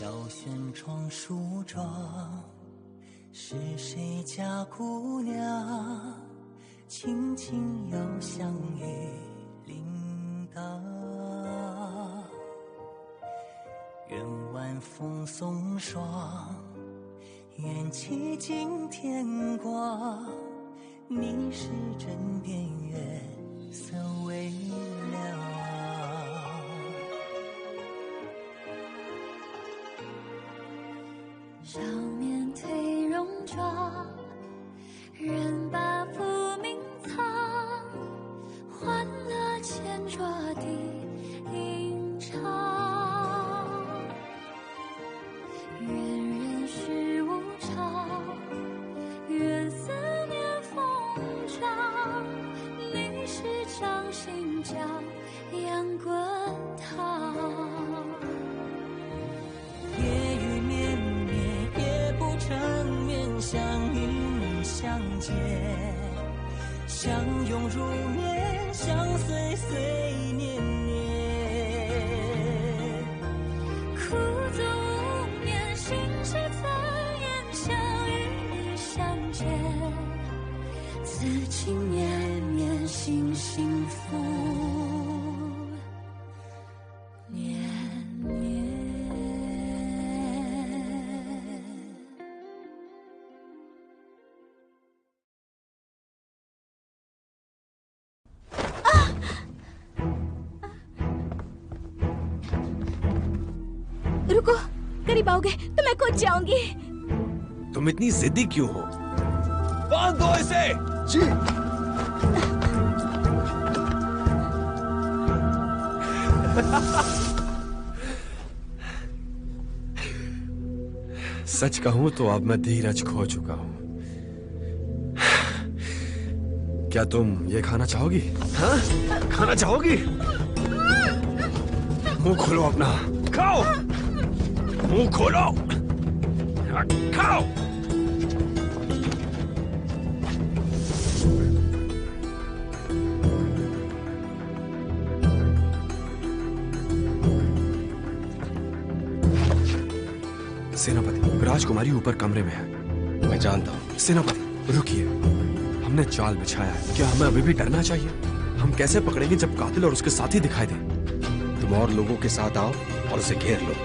小轩窗梳妆，是谁家姑娘轻轻又香雨铃铛？愿晚风送霜，愿期尽天光，你是枕边月色微凉。少年褪戎装，人把浮名藏，欢乐前桌的吟唱。愿人世无常，愿思念风涨，你是掌心江洋滚烫。夜雨绵绵，也不成眠，相依相见，相拥如眠，相随随年年。苦足无眠，心事残言，想与你相见，此情绵绵，心幸福绵绵。रुको, करीब आओगे तो मैं कूद जाऊंगी। तुम इतनी जिद्दी क्यों हो? बांध दो इसे। जी। सच कहूं तो अब मैं धीरज खो चुका हूं। क्या तुम ये खाना चाहोगी? हाँ? खाना चाहोगी? मुंह खोलो अपना, खाओ। मुंह खोलो, खाओ। सेनापति, राजकुमारी ऊपर कमरे में है। मैं जानता हूँ। सेनापति रुकिए, हमने जाल बिछाया है, क्या हमें अभी भी डरना चाहिए? हम कैसे पकड़ेंगे जब कातिल और उसके साथी दिखाई दे? तुम और लोगों के साथ आओ और उसे घेर लो।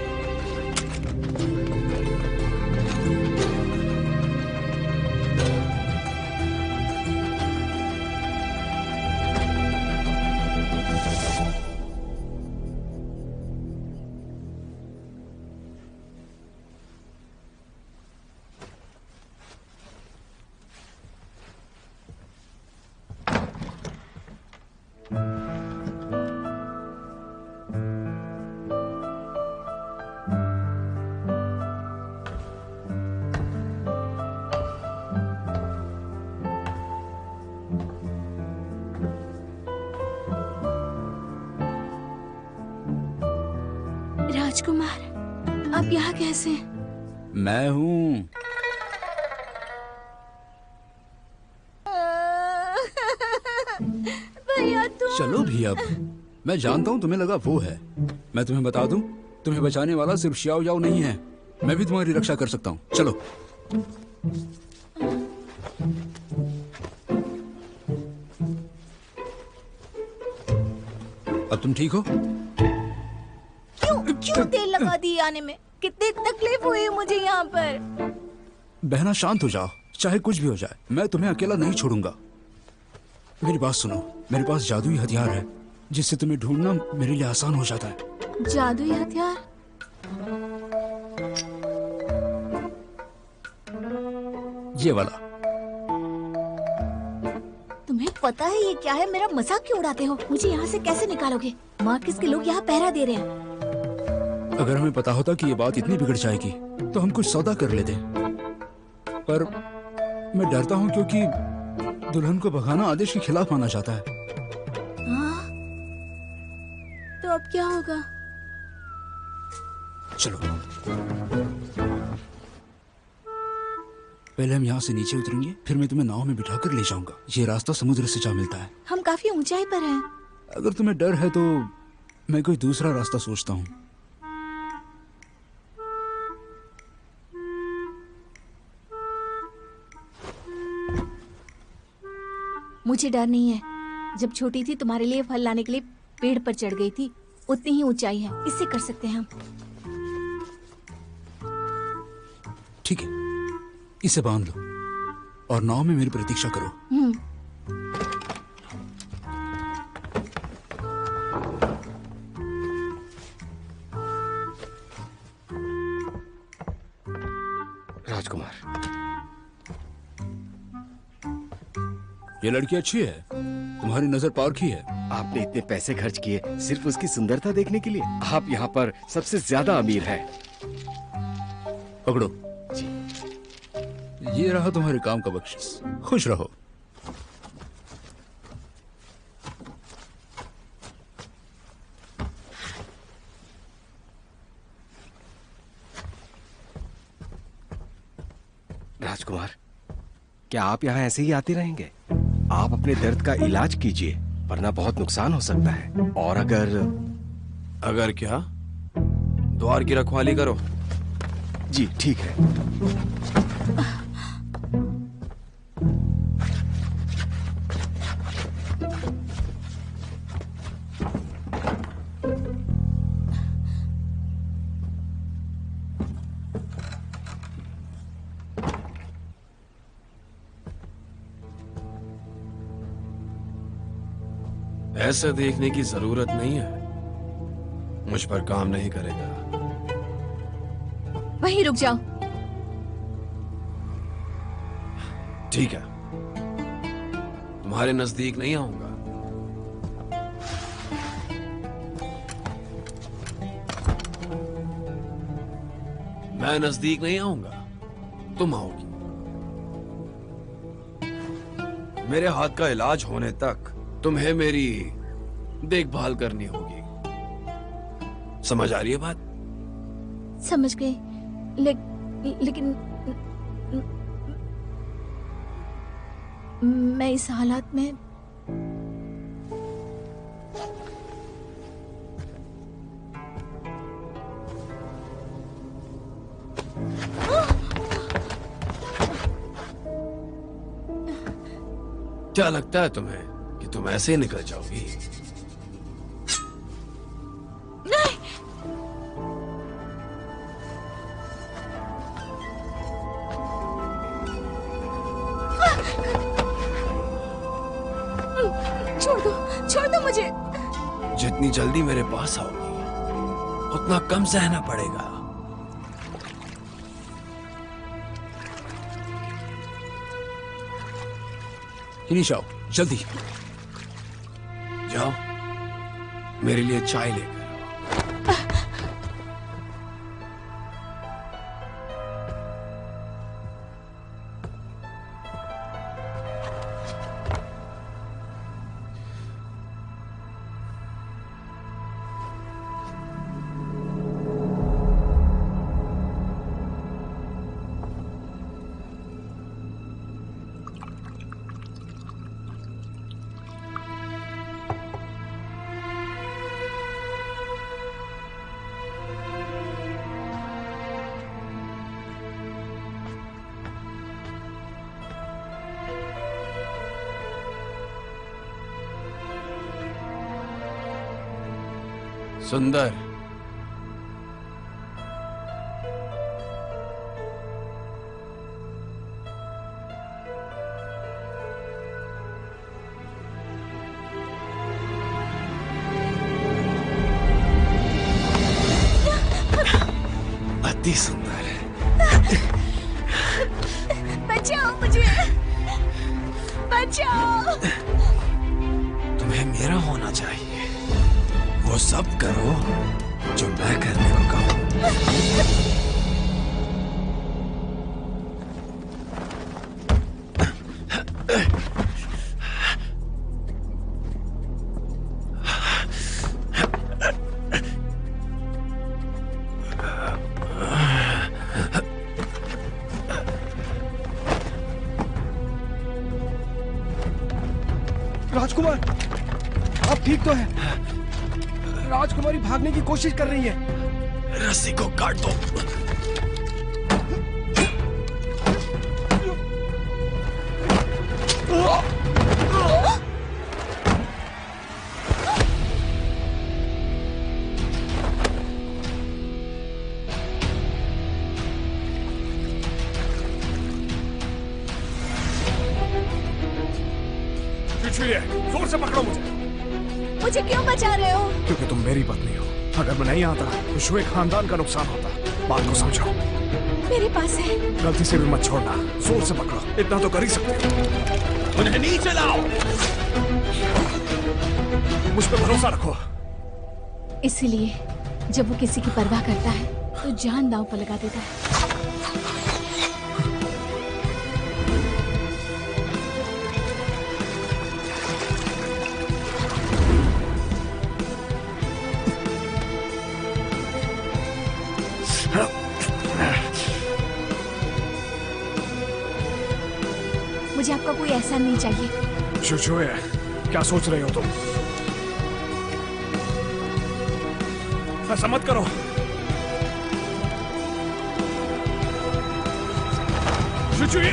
राजकुमार, आप यहाँ कैसे? मैं हूँ। भैया तुम। चलो भी अब। मैं जानता हूँ तुम्हें लगा वो है। मैं तुम्हें बता दूं, तुम्हें बचाने वाला सिर्फ श्याओ याओ नहीं है, मैं भी तुम्हारी रक्षा कर सकता हूँ। चलो। अब तुम ठीक हो? क्यों तेल लगा दी आने में? कितनी तकलीफ हुई मुझे यहाँ पर। बहना शांत हो जाओ, चाहे कुछ भी हो जाए, मैं तुम्हें अकेला नहीं छोड़ूंगा। मेरी बात सुनो, मेरे पास जादुई हथियार है जिससे तुम्हें ढूंढना मेरे लिए आसान हो जाता है। जादुई हथियार? ये वाला। तुम्हें पता है ये क्या है? मेरा मजाक क्यों उड़ाते हो? मुझे यहाँ से कैसे निकालोगे? मार्किस के लोग यहाँ पहरा दे रहे हैं। अगर हमें पता होता कि ये बात इतनी बिगड़ जाएगी तो हम कुछ सौदा कर लेते, पर मैं डरता हूँ क्योंकि दुल्हन को भगाना आदेश के खिलाफ माना जाता है। हाँ? तो अब क्या होगा? चलो, पहले हम यहाँ से नीचे उतरेंगे, फिर मैं तुम्हें नाव में बिठाकर ले जाऊंगा। ये रास्ता समुद्र से जा मिलता है। हम काफी ऊंचाई पर हैं। अगर तुम्हें डर है तो मैं कोई दूसरा रास्ता सोचता हूँ। मुझे डर नहीं है। जब छोटी थी तुम्हारे लिए फल लाने के लिए पेड़ पर चढ़ गई थी, उतनी ही ऊंचाई है, इससे कर सकते हैं हम। ठीक है, इसे बांध लो और नाव में मेरी प्रतीक्षा करो। राजकुमार, ये लड़की अच्छी है, तुम्हारी नजर पारखी है। आपने इतने पैसे खर्च किए सिर्फ उसकी सुंदरता देखने के लिए? आप यहाँ पर सबसे ज्यादा अमीर हैं। पकड़ो जी। ये रहा तुम्हारे काम का बख्शिश, खुश रहो। राजकुमार, क्या आप यहाँ ऐसे ही आते रहेंगे? आप अपने दर्द का इलाज कीजिए, वरना बहुत नुकसान हो सकता है। और अगर क्या? द्वार की रखवाली करो। जी ठीक है। ऐसे देखने की जरूरत नहीं है, मुझ पर काम नहीं करेगा। वहीं रुक जाओ। ठीक है, तुम्हारे नजदीक नहीं आऊंगा। मैं नजदीक नहीं आऊंगा, तुम आओगी। मेरे हाथ का इलाज होने तक तुम्हें मेरी देखभाल करनी होगी। समझ आ रही है बात? समझ गई, लेकिन मैं इस हालात में क्या लगता है तुम्हें कि तुम ऐसे ही निकल जाओगी? छोड़ दो मुझे। जितनी जल्दी मेरे पास आओगी उतना कम सहना पड़ेगा। फिनिश आओ जल्दी। जाओ, मेरे लिए चाय लेकर। सुंदर, अति सुंदर। बचाओ मुझे, बचाओ। तुम्हें मेरा होना चाहिए। वो सब करो जो मैं करने को कहूं। राजकुमार, आप ठीक तो हैं? राजकुमारी भागने की कोशिश कर रही है। रस्सी को काट दो। छुइए, जोर से पकड़ो मुझे। मुझे क्यों बचा रहे हो? क्योंकि तुम मेरी पत्नी हो। अगर मैं नहीं आता तो शुए खानदान का नुकसान होता। बात को समझो। मेरे पास है। गलती से भी मत छोड़ना, जोर से पकड़ो, इतना तो कर ही सकते हो। उन्हें नीचे लाओ। मुझ पर भरोसा रखो। इसीलिए जब वो किसी की परवाह करता है तो जान दांव पर लगा देता है। मुझे आपका कोई एहसान नहीं चाहिए। शुए, क्या सोच रहे हो तुम? ऐसा मत करो। शुए,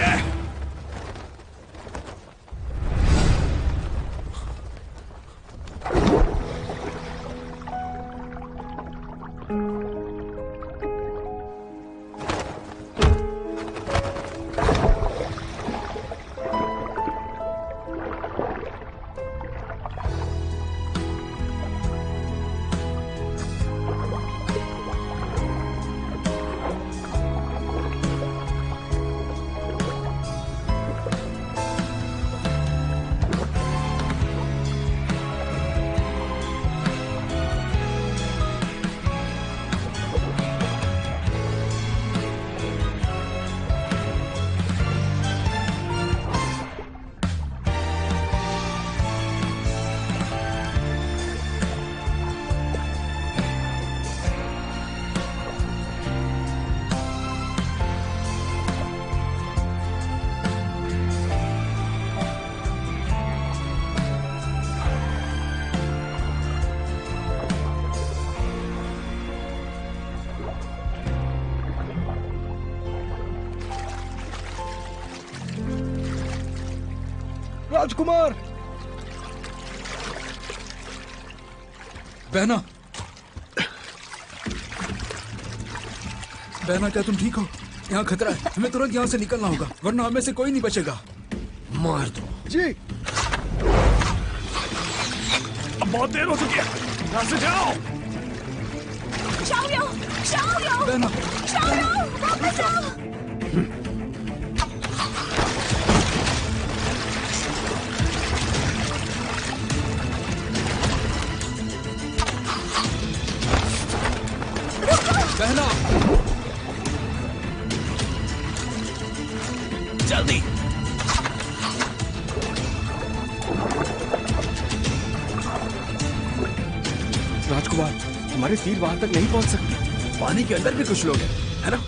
राजकुमार। बहना, बहना, क्या तुम ठीक हो? यहाँ खतरा है, हमें तुरंत यहाँ से निकलना होगा, वरना हमें से कोई नहीं बचेगा। मार दो। जी। अब बहुत देर हो चुकी है, यहाँ से जाओ। बहना, वापस आओ। बहना, जल्दी। राजकुमार, हमारे तीर वहां तक नहीं पहुंच सकते। पानी के अंदर भी कुछ लोग हैं, है ना?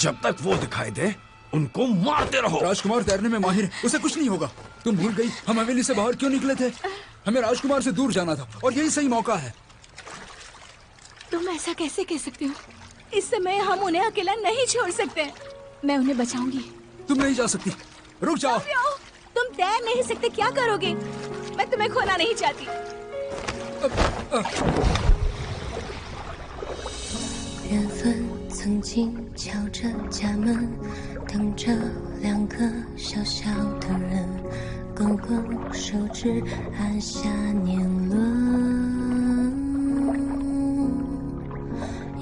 जब तक वो दिखाई दे उनको मारते रहो। राजकुमार तैरने में माहिर है, उसे कुछ नहीं होगा। तुम भूल गई हम हवेली से बाहर क्यों निकले थे? हमें राजकुमार से दूर जाना था और यही सही मौका है। तुम ऐसा कैसे कह सकते हो? इस समय हम उन्हें अकेला नहीं छोड़ सकते। मैं उन्हें बचाऊंगी। तुम नहीं जा सकती, रुक जाओ। तुम तैर नहीं सकते, क्या करोगे? मैं तुम्हें खोना नहीं चाहती। 缘分曾经敲着家门，等着两个小小的人，勾勾手指按下年轮。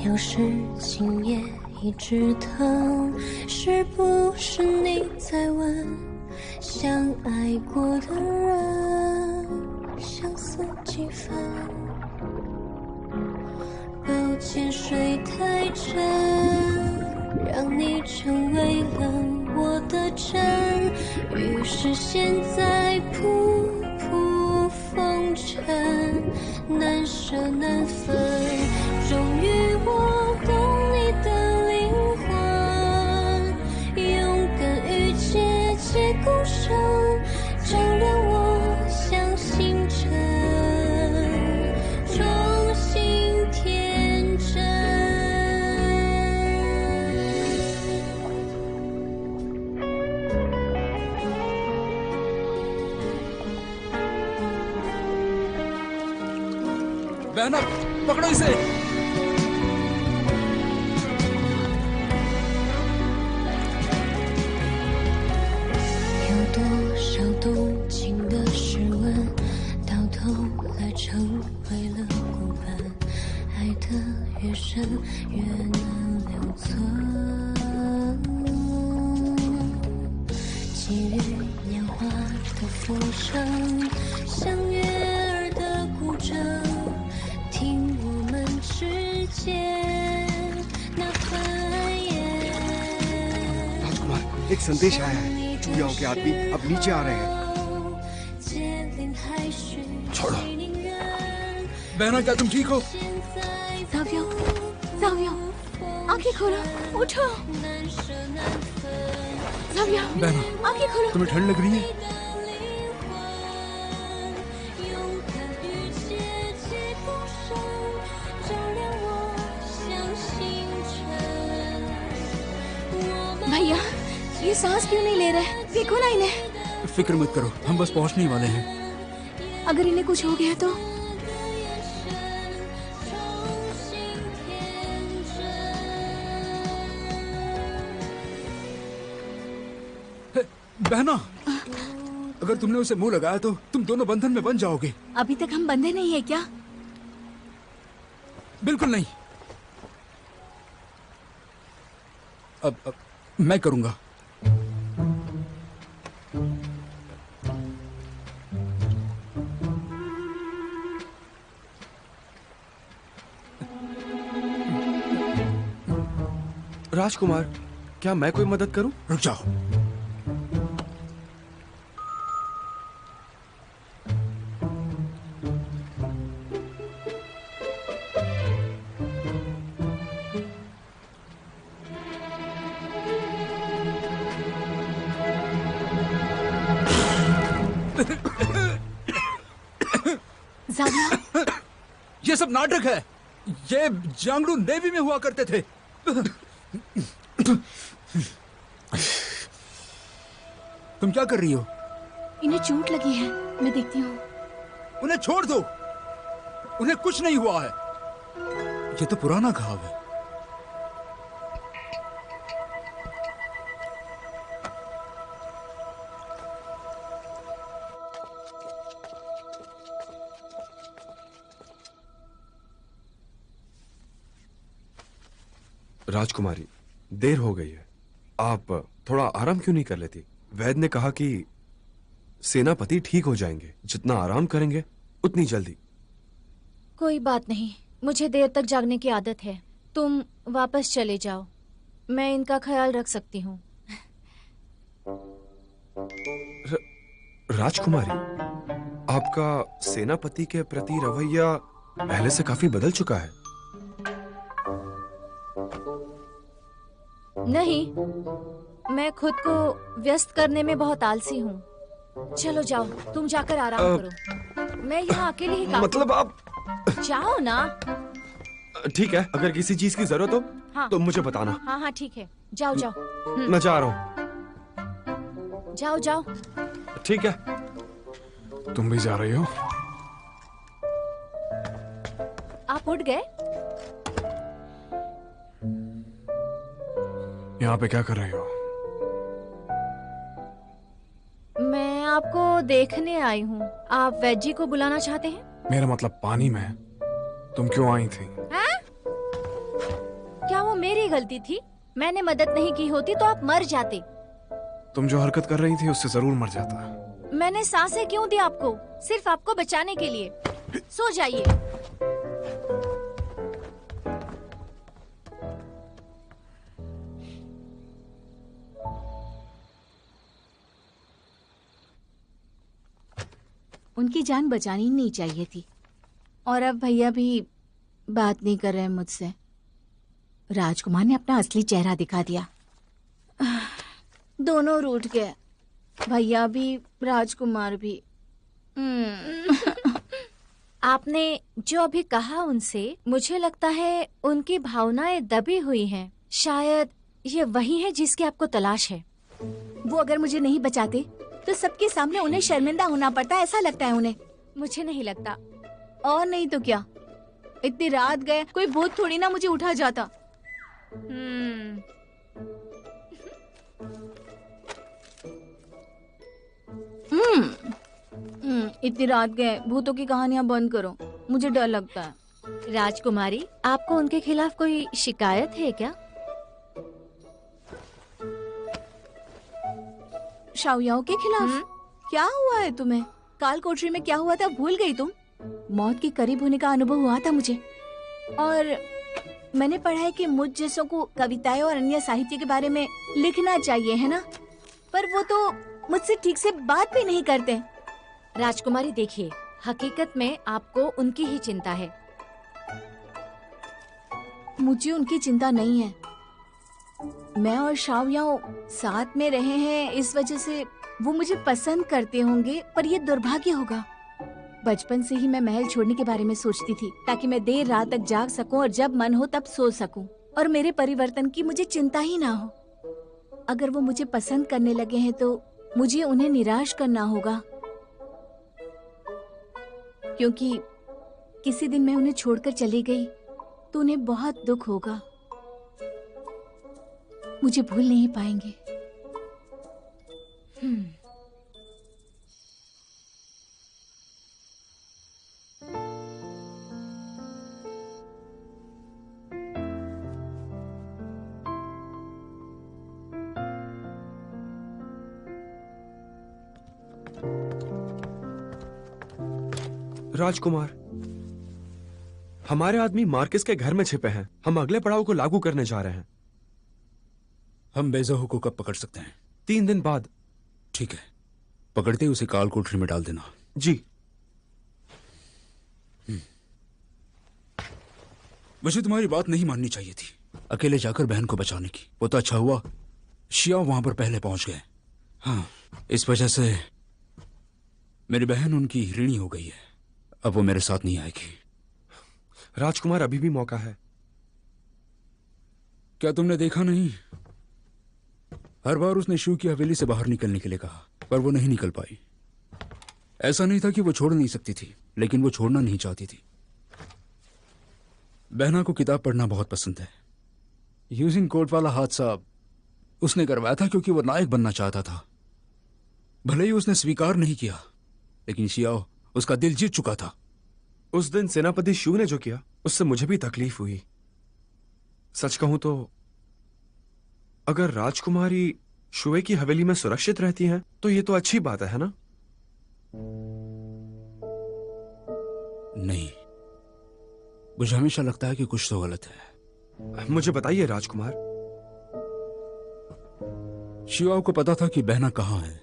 有时今夜一直疼，是不是你在问？相爱过的人，相思几分？抱歉水太深，让你成为了我的真，于是现在仆仆风尘，难舍难分。终于我懂你的灵魂，勇敢与结界共生，照亮我像星辰，重新天真。बहना, पकड़ो इसे।有多少动情的事物程，像悦耳的古筝，听我们之间那繁衍。 राजकुमार, एक संदेश आया है। चूड़ियों के आदमी अब नीचे आ रहे हैं। छोड़ो। बहना, क्या तुम ठीक हो? जावियो, जावियो, आंखें खोलो, उठो। जावियो, बहना, आंखें खोलो। तुम्हें ठंड लग रही है? भैया, ये सांस क्यों नहीं ले रहे? देखो ना इन्हें। फिक्र मत करो, हम बस पहुंचने ही वाले हैं। अगर इन्हें कुछ हो गया तो? बहना, अगर तुमने उसे मुंह लगाया तो तुम दोनों बंधन में बन जाओगे। अभी तक हम बंधे नहीं है क्या? बिल्कुल नहीं। अब मैं करूंगा। राजकुमार, क्या मैं कोई मदद करूं? रुक जाओ। जावियो, ये सब नाटक है। ये जांगड़ू नेवी में हुआ करते थे। तुम क्या कर रही हो? इन्हें चोट लगी है, मैं देखती हूँ। उन्हें छोड़ दो, उन्हें कुछ नहीं हुआ है। ये तो पुराना घाव है। राजकुमारी, देर हो गई है। आप थोड़ा आराम क्यों नहीं कर लेती? वैद्य ने कहा कि सेनापति ठीक हो जाएंगे। जितना आराम करेंगे उतनी जल्दी। कोई बात नहीं, मुझे देर तक जागने की आदत है। तुम वापस चले जाओ, मैं इनका ख्याल रख सकती हूँ। राजकुमारी, आपका सेनापति के प्रति रवैया पहले से काफी बदल चुका है। नहीं, मैं खुद को व्यस्त करने में बहुत आलसी हूँ। चलो जाओ, तुम जाकर आराम करो। मैं यहाँ अकेले ही काम। मतलब आप जाओ ना। ठीक है, अगर किसी चीज की जरूरत हो हाँ। तो मुझे बताना। हाँ हाँ ठीक है, जाओ जाओ। मैं जा रहा हूँ। जाओ जाओ। ठीक है। तुम भी जा रही हो? आप उठ गए? यहाँ पे क्या कर रही हो? मैं आपको देखने आई हूँ। आप वैजी को बुलाना चाहते हैं? मेरा मतलब पानी में। तुम क्यों आई थी? हैं? क्या वो मेरी गलती थी? मैंने मदद नहीं की होती तो आप मर जाते। तुम जो हरकत कर रही थी उससे जरूर मर जाता। मैंने सांसें क्यों दी आपको? सिर्फ आपको बचाने के लिए। सो जाइए। उनकी जान बचानी नहीं चाहिए थी। और अब भैया भी बात नहीं कर रहे मुझसे। राजकुमार ने अपना असली चेहरा दिखा दिया। दोनों रूठ गए, भैया भी राजकुमार भी। आपने जो अभी कहा उनसे, मुझे लगता है उनकी भावनाएं दबी हुई हैं। शायद ये वही है जिसकी आपको तलाश है। वो अगर मुझे नहीं बचाते तो सबके सामने उन्हें शर्मिंदा होना पड़ता, ऐसा लगता है उन्हें। मुझे नहीं लगता। और नहीं तो क्या, इतनी रात गए, कोई भूत थोड़ी ना मुझे उठा जाता। इतनी रात गए, भूतों की कहानियां बंद करो, मुझे डर लगता है। राजकुमारी, आपको उनके खिलाफ कोई शिकायत है क्या? शाओयाओ के खिलाफ? क्या हुआ है तुम्हें? काल कोठरी में क्या हुआ था भूल गई तुम? मौत के करीब होने का अनुभव हुआ था मुझे, और मैंने पढ़ा है कि मुझ जैसों को कविताएं और अन्य साहित्य के बारे में लिखना चाहिए, है ना? पर वो तो मुझसे ठीक से बात भी नहीं करते। राजकुमारी देखिए, हकीकत में आपको उनकी ही चिंता है। मुझे उनकी चिंता नहीं है। मैं और शाओयाओ साथ में रहे हैं, इस वजह से वो मुझे पसंद करते होंगे, पर ये दुर्भाग्य होगा। बचपन से ही मैं महल छोड़ने के बारे में सोचती थी, ताकि मैं देर रात तक जाग सकूं और जब मन हो तब सो सकूं, और मेरे परिवर्तन की मुझे चिंता ही ना हो। अगर वो मुझे पसंद करने लगे हैं तो मुझे उन्हें निराश करना होगा, क्योंकि किसी दिन मैं उन्हें छोड़कर चली गई तो उन्हें बहुत दुख होगा। मुझे भूल नहीं पाएंगे। राजकुमार, हमारे आदमी मार्किस के घर में छिपे हैं। हम अगले पड़ाव को लागू करने जा रहे हैं। हम बेज़हू को कब पकड़ सकते हैं? 3 दिन बाद। ठीक है, पकड़ते ही उसे काल कोठरी में डाल देना। जी। मुझे तुम्हारी बात नहीं माननी चाहिए थी, अकेले जाकर बहन को बचाने की। वो तो अच्छा हुआ शियाओ वहां पर पहले पहुंच गए। हाँ, इस वजह से मेरी बहन उनकी ऋणी हो गई है। अब वो मेरे साथ नहीं आएगी। राजकुमार, अभी भी मौका है। क्या तुमने देखा नहीं? हर बार उसने शिव की हवेली से बाहर निकलने के लिए कहा, पर वो नहीं निकल पाई। ऐसा नहीं था कि वो छोड़ नहीं सकती थी, लेकिन वो छोड़ना नहीं चाहती थी। बहना को किताब पढ़ना बहुत पसंद है। यूजिंग कोर्ट वाला हादसा उसने करवाया था क्योंकि वो नायक बनना चाहता था। भले ही उसने स्वीकार नहीं किया, लेकिन शियाओ उसका दिल जीत चुका था। उस दिन सेनापति शिव ने जो किया, उससे मुझे भी तकलीफ हुई। सच कहूं तो अगर राजकुमारी शुए की हवेली में सुरक्षित रहती हैं, तो ये तो अच्छी बात है ना? नहीं, मुझे हमेशा लगता है कि कुछ तो गलत है। मुझे बताइए राजकुमार। शिवाओ को पता था कि बहना कहाँ है,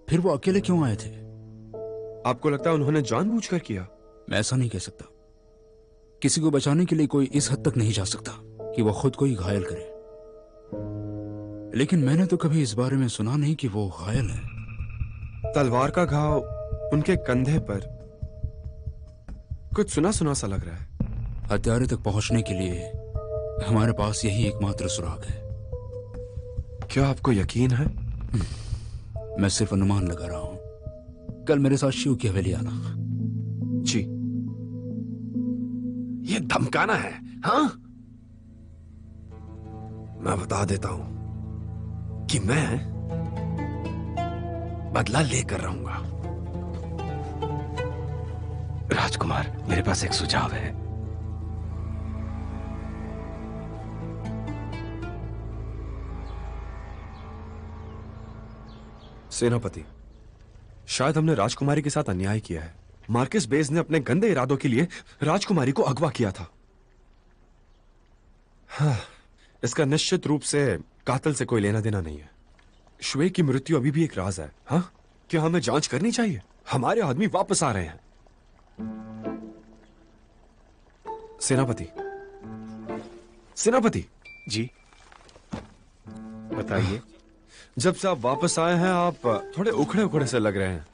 फिर वो अकेले क्यों आए थे? आपको लगता है उन्होंने जानबूझकर किया? मैं ऐसा नहीं कह सकता। किसी को बचाने के लिए कोई इस हद तक नहीं जा सकता कि वो खुद को ही घायल करे। लेकिन मैंने तो कभी इस बारे में सुना नहीं कि वो घायल है। तलवार का घाव उनके कंधे पर, कुछ सुना सुना सा लग रहा है। हत्यारे तक पहुंचने के लिए हमारे पास यही एकमात्र सुराग है। क्या आपको यकीन है? मैं सिर्फ अनुमान लगा रहा हूं। कल मेरे साथ शिव की हवेली आना। जी। ये धमकाना है? हाँ, मैं बता देता हूं कि मैं बदला लेकर रहूंगा। राजकुमार, मेरे पास एक सुझाव है। सेनापति, शायद हमने राजकुमारी के साथ अन्याय किया है। मार्किस बेज ने अपने गंदे इरादों के लिए राजकुमारी को अगवा किया था। हाँ, इसका निश्चित रूप से कातिल से कोई लेना देना नहीं है। शुए की मृत्यु अभी भी एक राज है। हाँ, क्या हमें जांच करनी चाहिए? हमारे आदमी वापस आ रहे हैं। सेनापति, सेनापति जी, बताइए। जब से आप वापस आए हैं, आप थोड़े उखड़े उखड़े से लग रहे हैं।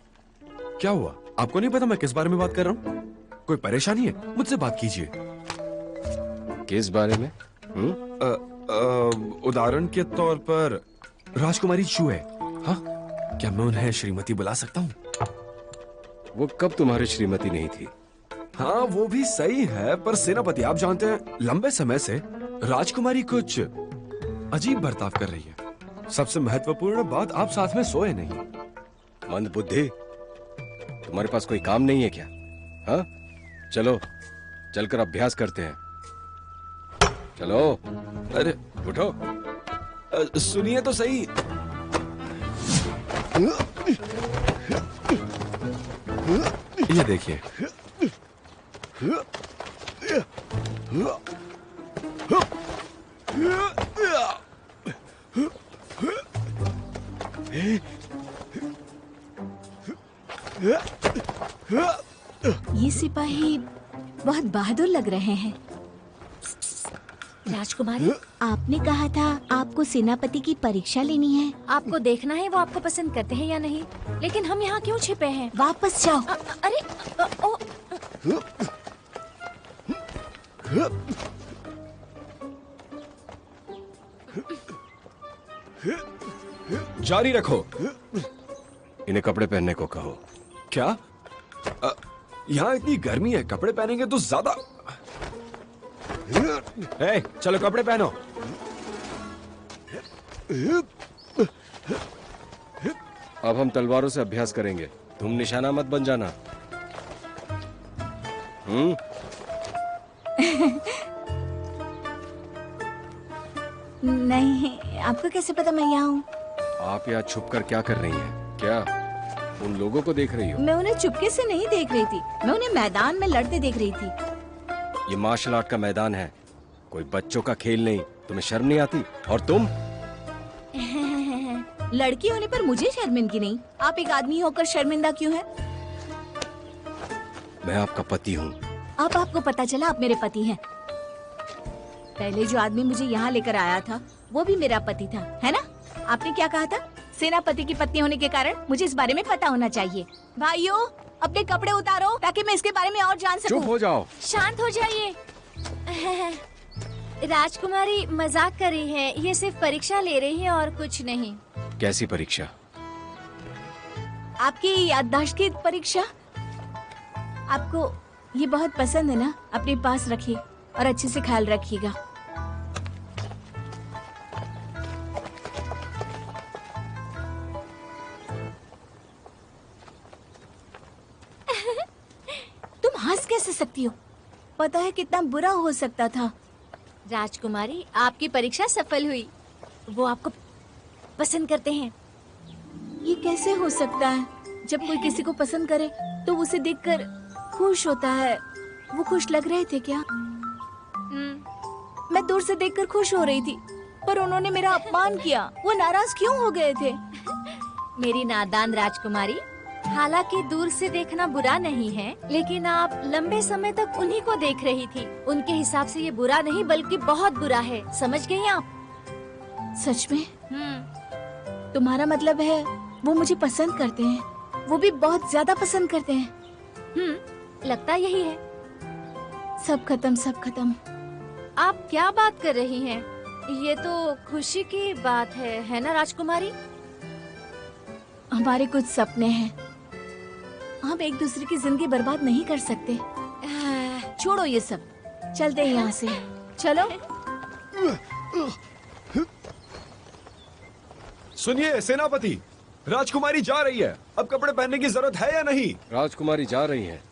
क्या हुआ? आपको नहीं पता मैं किस बारे में बात कर रहा हूँ? कोई परेशानी है? मुझसे बात कीजिए। किस बारे में? उदाहरण के तौर पर राजकुमारी शुए। हाँ, क्या मैं उन्हें श्रीमती बुला सकता हूँ? वो कब तुम्हारी श्रीमती नहीं थी? हाँ, वो भी सही है, पर सेनापति आप जानते हैं, लंबे समय से राजकुमारी कुछ अजीब बर्ताव कर रही है। सबसे महत्वपूर्ण बात, आप साथ में सोए नहीं। मंद बुद्धि, तुम्हारे पास कोई काम नहीं है क्या? हाँ, चलो चलकर अभ्यास करते हैं। चलो। अरे उठो। सुनिए तो सही। ये देखिए। ये सिपाही बहुत बहादुर लग रहे हैं। राजकुमारी, आपने कहा था आपको सेनापति की परीक्षा लेनी है। आपको देखना है वो आपको पसंद करते हैं या नहीं। लेकिन हम यहाँ क्यों छिपे हैं? वापस जाओ। अरे ओ, जारी रखो। इन्हें कपड़े पहनने को कहो। क्या? यहाँ इतनी गर्मी है, कपड़े पहनेंगे तो ज्यादा। चलो कपड़े पहनो। अब हम तलवारों से अभ्यास करेंगे, तुम निशाना मत बन जाना। नहीं, आपको कैसे पता मैं यहाँ हूँ? आप यहाँ छुप कर क्या कर रही हैं? क्या उन लोगों को देख रही हो? मैं उन्हें चुपके से नहीं देख रही थी, मैं उन्हें मैदान में लड़ते देख रही थी। ये मार्शल आर्ट का मैदान है, कोई बच्चों का खेल नहीं। तुम्हें शर्म नहीं आती? और तुम? लड़की होने पर मुझे शर्मिंदगी नहीं। आप एक आदमी होकर शर्मिंदा क्यों हैं? मैं आपका पति हूँ। अब आपको पता चला आप मेरे पति हैं। पहले जो आदमी मुझे यहाँ लेकर आया था वो भी मेरा पति था, है ना? आपने क्या कहा था? सेनापति की पत्नी होने के कारण मुझे इस बारे में पता होना चाहिए। भाइयों, अपने कपड़े उतारो ताकि मैं इसके बारे में और जान सकूं। चुप हो जाओ। शांत हो जाइए। राजकुमारी मजाक कर रही है, ये सिर्फ परीक्षा ले रही है और कुछ नहीं। कैसी परीक्षा? आपकी याददाश्त की परीक्षा। आपको ये बहुत पसंद है ना? अपने पास रखिए और अच्छे से ख्याल रखिएगा। तुम हंस कैसे सकती हो? पता है कितना बुरा हो सकता था। राजकुमारी, आपकी परीक्षा सफल हुई। वो आपको पसंद करते हैं। ये कैसे हो सकता है? जब कोई किसी को पसंद करे तो उसे देखकर खुश होता है। वो खुश लग रहे थे क्या? मैं दूर से देखकर खुश हो रही थी, पर उन्होंने मेरा अपमान किया। वो नाराज क्यों हो गए थे? मेरी नादान राजकुमारी, हालांकि दूर से देखना बुरा नहीं है, लेकिन आप लंबे समय तक उन्हीं को देख रही थी। उनके हिसाब से ये बुरा नहीं बल्कि बहुत बुरा है। समझ गई आप? सच में? तुम्हारा मतलब है वो मुझे पसंद करते हैं, वो भी बहुत ज्यादा पसंद करते हैं। लगता यही है। सब खत्म, सब खत्म। आप क्या बात कर रही हैं? ये तो खुशी की बात है ना राजकुमारी? हमारे कुछ सपने हैं, हम एक दूसरे की जिंदगी बर्बाद नहीं कर सकते। छोड़ो ये सब, चलते हैं यहाँ से। चलो। सुनिए सेनापति, राजकुमारी जा रही है। अब कपड़े पहनने की जरूरत है या नहीं? राजकुमारी जा रही हैं।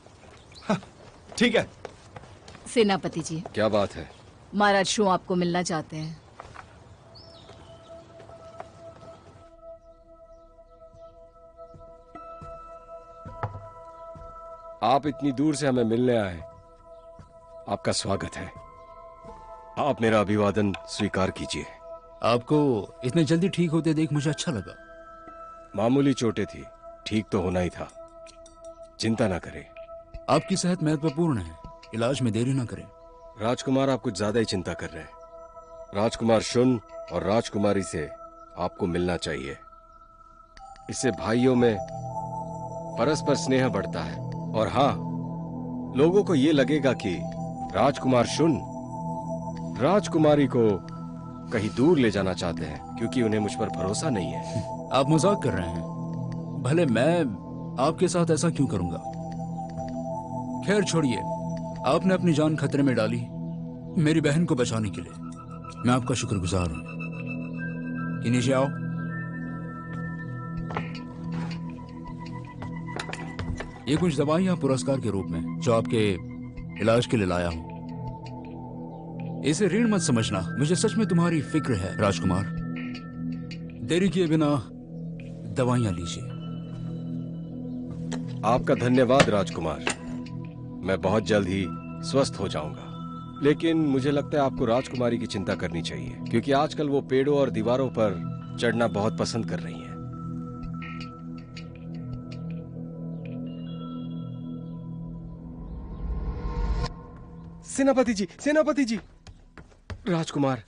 ठीक है। सेनापति जी, क्या बात है? महाराज शो आपको मिलना चाहते हैं। आप इतनी दूर से हमें मिलने आए, आपका स्वागत है। आप मेरा अभिवादन स्वीकार कीजिए। आपको इतने जल्दी ठीक होते देख मुझे अच्छा लगा। मामूली चोटें थी, ठीक तो होना ही था। चिंता ना करें। आपकी सेहत महत्वपूर्ण है, इलाज में देरी ना करें। राजकुमार आप कुछ ज्यादा ही चिंता कर रहे हैं। राजकुमार शुन और राजकुमारी से आपको मिलना चाहिए। इससे भाइयों में परस्पर स्नेह बढ़ता है। और हाँ, लोगों को ये लगेगा कि राजकुमार शुन राजकुमारी को कहीं दूर ले जाना चाहते हैं, क्योंकि उन्हें मुझ पर भरोसा नहीं है। आप मजाक कर रहे हैं। भले मैं आपके साथ ऐसा क्यों करूंगा। खैर छोड़िए, आपने अपनी जान खतरे में डाली मेरी बहन को बचाने के लिए। मैं आपका शुक्रगुजार हूं। कि नीचे आओ। ये कुछ दवाइयां पुरस्कार के रूप में जो आपके इलाज के लिए लाया हूं। इसे ऋण मत समझना, मुझे सच में तुम्हारी फिक्र है राजकुमार। देरी किए बिना दवाइयां लीजिए। आपका धन्यवाद राजकुमार। मैं बहुत जल्द ही स्वस्थ हो जाऊंगा। लेकिन मुझे लगता है आपको राजकुमारी की चिंता करनी चाहिए, क्योंकि आजकल वो पेड़ों और दीवारों पर चढ़ना बहुत पसंद कर रही हैं। सेनापति जी, सेनापति जी, राजकुमार,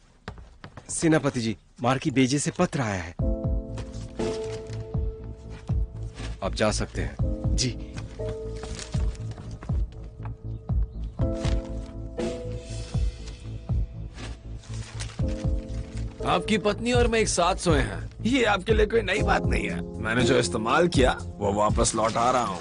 सेनापति जी, मार्की बेजे से पत्र आया है। आप जा सकते हैं। जी। आपकी पत्नी और मैं एक साथ सोए हैं। ये आपके लिए कोई नई बात नहीं है। मैंने जो इस्तेमाल किया वो वापस लौटा रहा हूँ।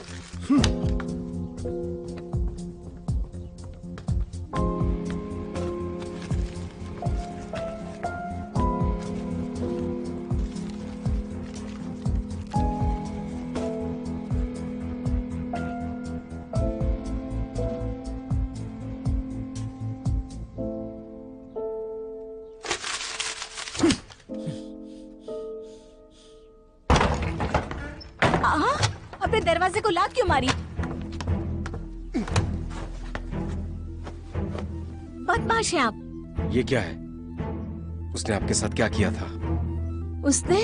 अपने दरवाजे को लात क्यों मारी? बदमाश हैं आप। ये क्या है? उसने आपके साथ क्या किया था? उसने?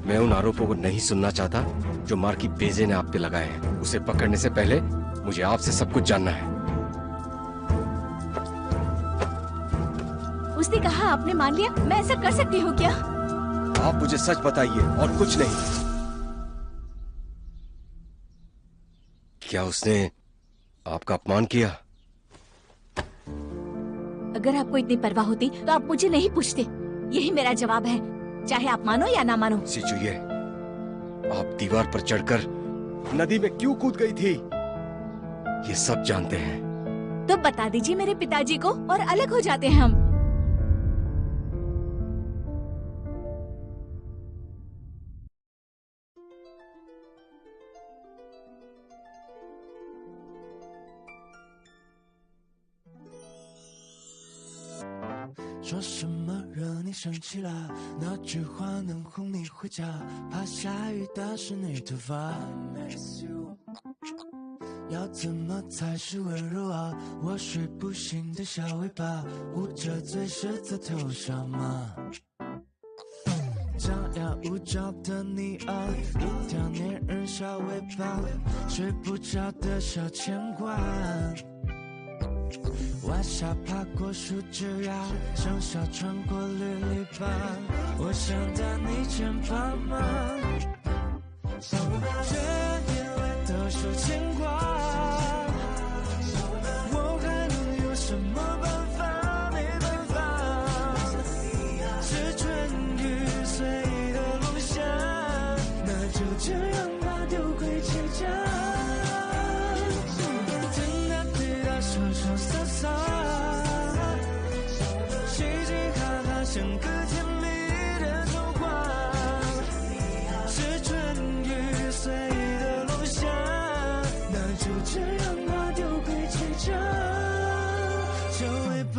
मैं उन आरोपों को नहीं सुनना चाहता जो मार्की बेजे ने आप पे लगाए हैं। उसे पकड़ने से पहले मुझे आपसे सब कुछ जानना है। उसने कहा आपने मान लिया? मैं ऐसा कर सकती हूँ क्या? आप मुझे सच बताइए और कुछ नहीं। क्या उसने आपका अपमान किया? अगर आपको इतनी परवाह होती तो आप मुझे नहीं पूछते। यही मेरा जवाब है, चाहे आप मानो या ना मानो। सिचुए, आप दीवार पर चढ़कर नदी में क्यों कूद गई थी? ये सब जानते हैं। तो बता दीजिए मेरे पिताजी को और अलग हो जाते हैं हम।说什么惹你生气了？那句话能哄你回家？怕下雨打湿你头发。要怎么才是温柔啊？我睡不醒的小尾巴，捂着嘴是在头上吗？张牙舞爪的你啊，一条黏人小尾巴，睡不着的小牵挂。晚霞爬过树枝呀，盛夏穿过绿篱笆，我想在你肩膀吗？这夜来的手牵挂，我还能有什么办法？没办法，是春雨随意的落下，那就这样吧，丢回结痂。说说洒洒，嘻嘻哈哈，像个甜蜜的童话。是春雨随意的落下，那就这样吧，丢回结痂，小尾巴。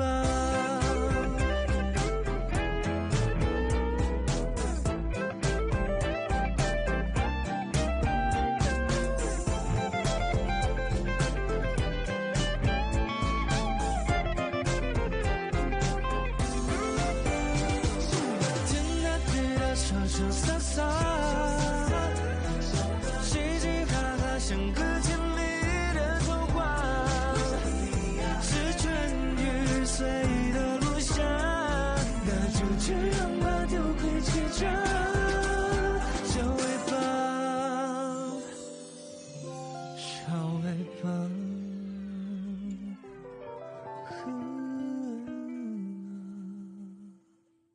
说洒洒，嘻嘻哈哈，像个甜蜜的童话。是春雨随意的落下，那就这样吧，丢回结痂，小尾巴，小尾巴。